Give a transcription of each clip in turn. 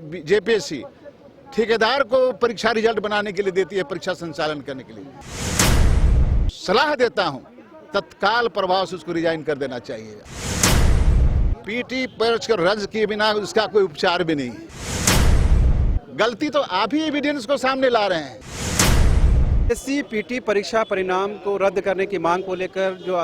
JPSC ठेकेदार को परीक्षा रिजल्ट बनाने के लिए देती है, परीक्षा संचालन करने के लिए। सलाह देता हूं तत्काल प्रभाव से उसको रिजाइन कर देना चाहिए। पीटी परीक्षा रद्द किए बिना उसका कोई उपचार भी नहीं। गलती तो आप ही एविडेंस को सामने ला रहे हैं। एससी पीटी परीक्षा परिणाम को रद्द करने की मांग को लेकर जो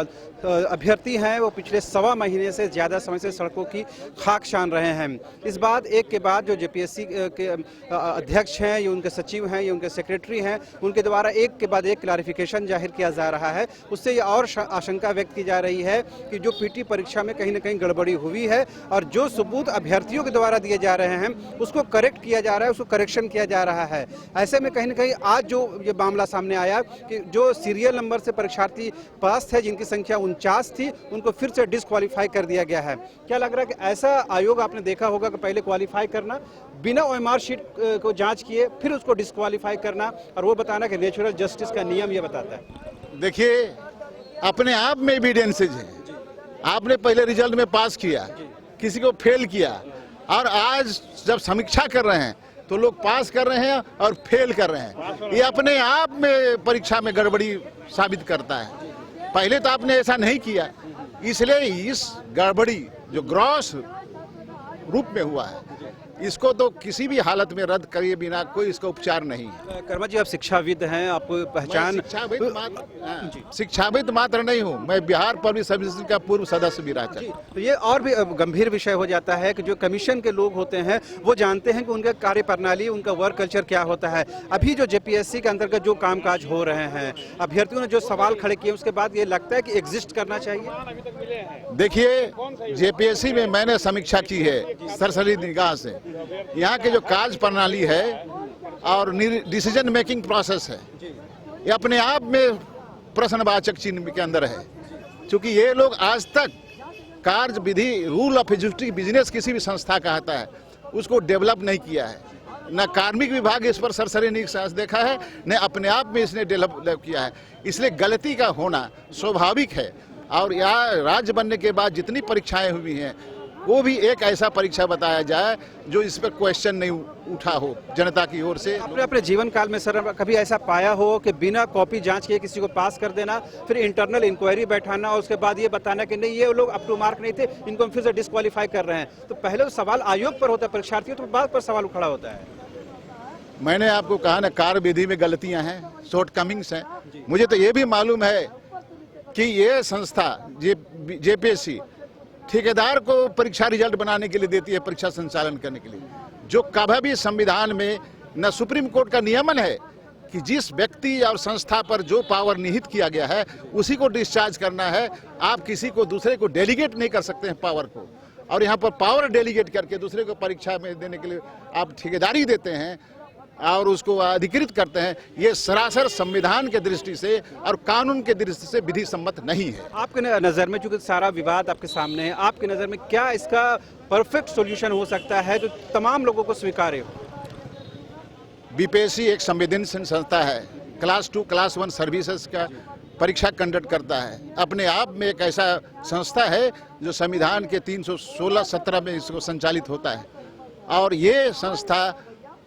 अभ्यर्थी हैं वो पिछले सवा महीने से ज़्यादा समय से सड़कों की खाक छान रहे हैं। इस बात एक के बाद जो जेपीएससी के अध्यक्ष हैं, ये उनके सचिव हैं, ये उनके सेक्रेटरी हैं, उनके द्वारा एक के बाद एक क्लैरिफिकेशन जाहिर किया जा रहा है। उससे ये और आशंका व्यक्त की जा रही है कि जो पीटी परीक्षा में कहीं ना कहीं गड़बड़ी हुई है और जो सबूत अभ्यर्थियों के द्वारा दिए जा रहे हैं उसको करेक्ट किया जा रहा है, उसको करेक्शन किया जा रहा है। ऐसे में कहीं ना कहीं आज जो ये मामला सामने आया कि जो सीरियल नंबर से परीक्षार्थी पास थे, जिनकी संख्या 49 थी, उनको फिर से डिस्क्वालीफाई कर दिया गया है। क्या लग रहा है कि ऐसा आयोग आपने देखा होगा कि पहले क्वालिफाई करना, बिना ओएमआर शीट को जांच किए फिर उसको डिस्क्वालीफाई करना और वो बताना कि नेचुरल जस्टिस का नियम ये बताता है। देखिए, अपने आप में एविडेंसेज है। आपने पहले रिजल्ट में पास किया, किसी को फेल किया, और आज जब समीक्षा कर रहे हैं तो लोग पास कर रहे हैं और फेल कर रहे हैं। ये अपने आप में परीक्षा में गड़बड़ी साबित करता है। पहले तो आपने ऐसा नहीं किया, इसलिए इस गड़बड़ी जो ग्रॉस रूप में हुआ है, इसको तो किसी भी हालत में रद्द किए बिना कोई इसका उपचार नहीं है। कर्मा जी, आप शिक्षाविद हैं, आपको पहचान। शिक्षाविद मात्र नहीं हूँ, मैं बिहार पब्लिक सर्विस का पूर्व सदस्य भी रहा हूँ। तो ये और भी गंभीर विषय हो जाता है कि जो कमीशन के लोग होते हैं वो जानते हैं कि उनका कार्य प्रणाली, उनका वर्क कल्चर क्या होता है। अभी जो जेपीएससी के अंतर्गत जो कामकाज हो रहे हैं, अभ्यर्थियों ने जो सवाल खड़े किए, उसके बाद ये लगता है कि एग्जिस्ट करना चाहिए। देखिए, जेपीएससी में मैंने समीक्षा की है सरसरी निगाह से। यहाँ के जो कार्य प्रणाली है और डिसीजन मेकिंग प्रोसेस है, ये अपने आप में प्रश्नवाचक चिन्ह के अंदर है। क्योंकि ये लोग आज तक कार्य विधि, रूल ऑफ एग्जीक्यूटिव बिजनेस किसी भी संस्था का आता है, उसको डेवलप नहीं किया है। न कार्मिक विभाग इस पर सरसरी निगाह देखा है, न अपने आप में इसने डेवलप किया है। इसलिए गलती का होना स्वाभाविक है। और यहाँ राज्य बनने के बाद जितनी परीक्षाएं हुई हैं, वो भी एक ऐसा परीक्षा बताया जाए जो इस पर क्वेश्चन नहीं उठा हो जनता की ओर से। आपने अपने जीवन काल में सर कभी ऐसा पाया हो कि बिना कॉपी जांच किए किसी को पास कर देना, फिर इंटरनल इंक्वायरी बैठाना और उसके बाद ये बताना कि नहीं, ये लोग अप टू मार्क नहीं थे, इनको हम फिर से डिस्क्वालीफाई कर रहे हैं? तो पहले तो सवाल आयोग पर होता है, परीक्षार्थियों तो बाद पर सवाल खड़ा होता है। मैंने आपको कहा ना, कार्य विधि में गलतियां हैं, शॉर्टकमिंग्स हैं। मुझे तो ये भी मालूम है कि ये संस्था जेपीएससी ठेकेदार को परीक्षा रिजल्ट बनाने के लिए देती है, परीक्षा संचालन करने के लिए। जो कभी भी संविधान में न सुप्रीम कोर्ट का नियमन है कि जिस व्यक्ति और संस्था पर जो पावर निहित किया गया है उसी को डिस्चार्ज करना है। आप किसी को दूसरे को डेलीगेट नहीं कर सकते हैं पावर को। और यहाँ पर पावर डेलीगेट करके दूसरे को परीक्षा में देने के लिए आप ठेकेदारी देते हैं और उसको अधिकृत करते हैं। ये सरासर संविधान के दृष्टि से और कानून के दृष्टि से विधि सम्मत नहीं है। आपके नज़र में, चूंकि सारा विवाद आपके सामने है, आपके नज़र में क्या इसका परफेक्ट सॉल्यूशन हो सकता है जो तमाम लोगों को स्वीकार्य हो? बीपीएससी एक संवेदनशील संस्था है, क्लास 2 क्लास 1 सर्विसेज का परीक्षा कंडक्ट करता है। अपने आप में एक ऐसा संस्था है जो संविधान के 316-17 में इसको संचालित होता है। और ये संस्था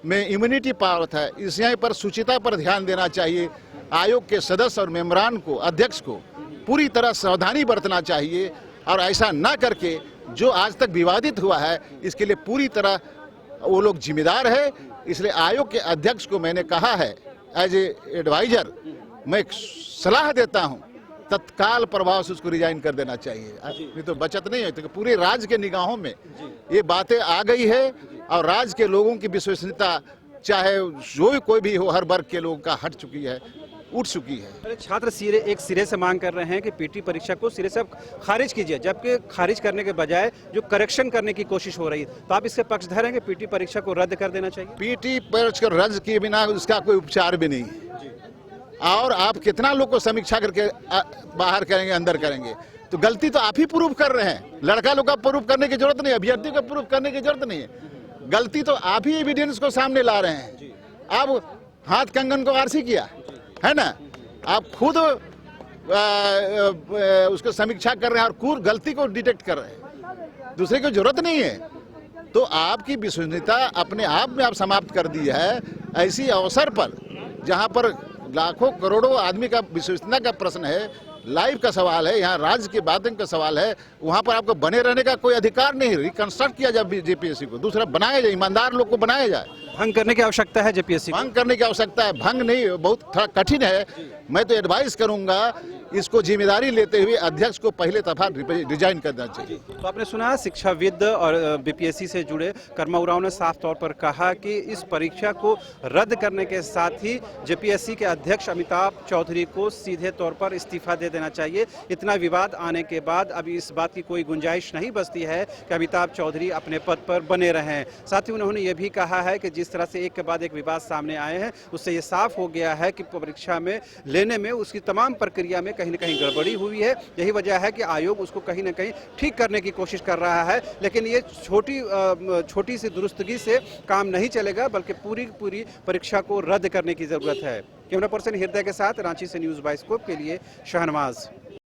में इम्यूनिटी पावर है। इस यहाँ पर शुचिता पर ध्यान देना चाहिए। आयोग के सदस्य और मेंबरान को, अध्यक्ष को पूरी तरह सावधानी बरतना चाहिए और ऐसा ना करके जो आज तक विवादित हुआ है इसके लिए पूरी तरह वो लोग जिम्मेदार है। इसलिए आयोग के अध्यक्ष को मैंने कहा है, एज ए एडवाइजर मैं सलाह देता हूं तत्काल प्रभाव से उसको रिजाइन कर देना चाहिए। नहीं तो बचत नहीं है। तो पूरे राज्य के निगाहों में ये बातें आ गई है और राज्य के लोगों की विश्वसनीयता, चाहे जो कोई भी हो, हर वर्ग के लोगों का हट चुकी है, उठ चुकी है। छात्र एक सिरे से मांग कर रहे हैं कि पीटी परीक्षा को सिरे से खारिज कीजिए, जबकि खारिज करने के बजाय जो करेक्शन करने की कोशिश हो रही है, तो आप इसके पक्षधर हैं कि पीटी परीक्षा को रद्द कर देना चाहिए? पीटी परीक्षा रद्द किए बिना उसका कोई उपचार भी नहीं है। और आप कितना लोग को समीक्षा करके बाहर करेंगे, अंदर करेंगे? तो गलती तो आप ही प्रूव कर रहे हैं। लड़का लोग का प्रूव करने की जरूरत नहीं है, अभ्यर्थी को प्रूव करने की जरूरत नहीं है। गलती तो आप ही एविडेंस को सामने ला रहे हैं। आप हाथ कंगन को आरसी किया है ना, आप खुद उसको समीक्षा कर रहे हैं और खुद गलती को डिटेक्ट कर रहे हैं। दूसरे की जरूरत नहीं है। तो आपकी विश्वसनीयता अपने आप में आप समाप्त कर दी है। ऐसी अवसर पर जहां पर लाखों करोड़ों आदमी का विश्वसनीयता का प्रश्न है, लाइफ का सवाल है, यहाँ राज्य के बातन का सवाल है, वहाँ पर आपको बने रहने का कोई अधिकार नहीं। रिकंस्ट्रक्ट किया जाए जेपीएससी को, दूसरा बनाया जाए, ईमानदार लोग को बनाया जाए। भंग करने की आवश्यकता है जेपीएससी को। भंग करने की आवश्यकता है, भंग नहीं, बहुत थोड़ा कठिन है। मैं तो एडवाइस करूंगा इसको जिम्मेदारी लेते हुए अध्यक्ष को पहले दफा रिजाइन करना चाहिए। तो आपने सुना शिक्षाविद और बीपीएससी से जुड़े कर्मा उरांव ने साफ तौर पर कहा कि इस परीक्षा को रद्द करने के साथ ही जेपीएससी के अध्यक्ष अमिताभ चौधरी को सीधे तौर पर इस्तीफा दे देना चाहिए। इतना विवाद आने के बाद अभी इस बात की कोई गुंजाइश नहीं बचती है कि अमिताभ चौधरी अपने पद पर बने रहें। साथ ही उन्होंने ये भी कहा है कि जिस तरह से एक के बाद एक विवाद सामने आए हैं, उससे ये साफ हो गया है कि परीक्षा में लेने में उसकी तमाम प्रक्रिया में कहीं न कहीं गड़बड़ी हुई है। यही वजह है कि आयोग उसको कहीं न कहीं ठीक करने की कोशिश कर रहा है। लेकिन ये छोटी सी दुरुस्तगी से काम नहीं चलेगा, बल्कि पूरी परीक्षा को रद्द करने की जरूरत है। कैमरा पर्सन हृदय के साथ रांची से न्यूज़ बाइस्कोप के लिए शहनवाज।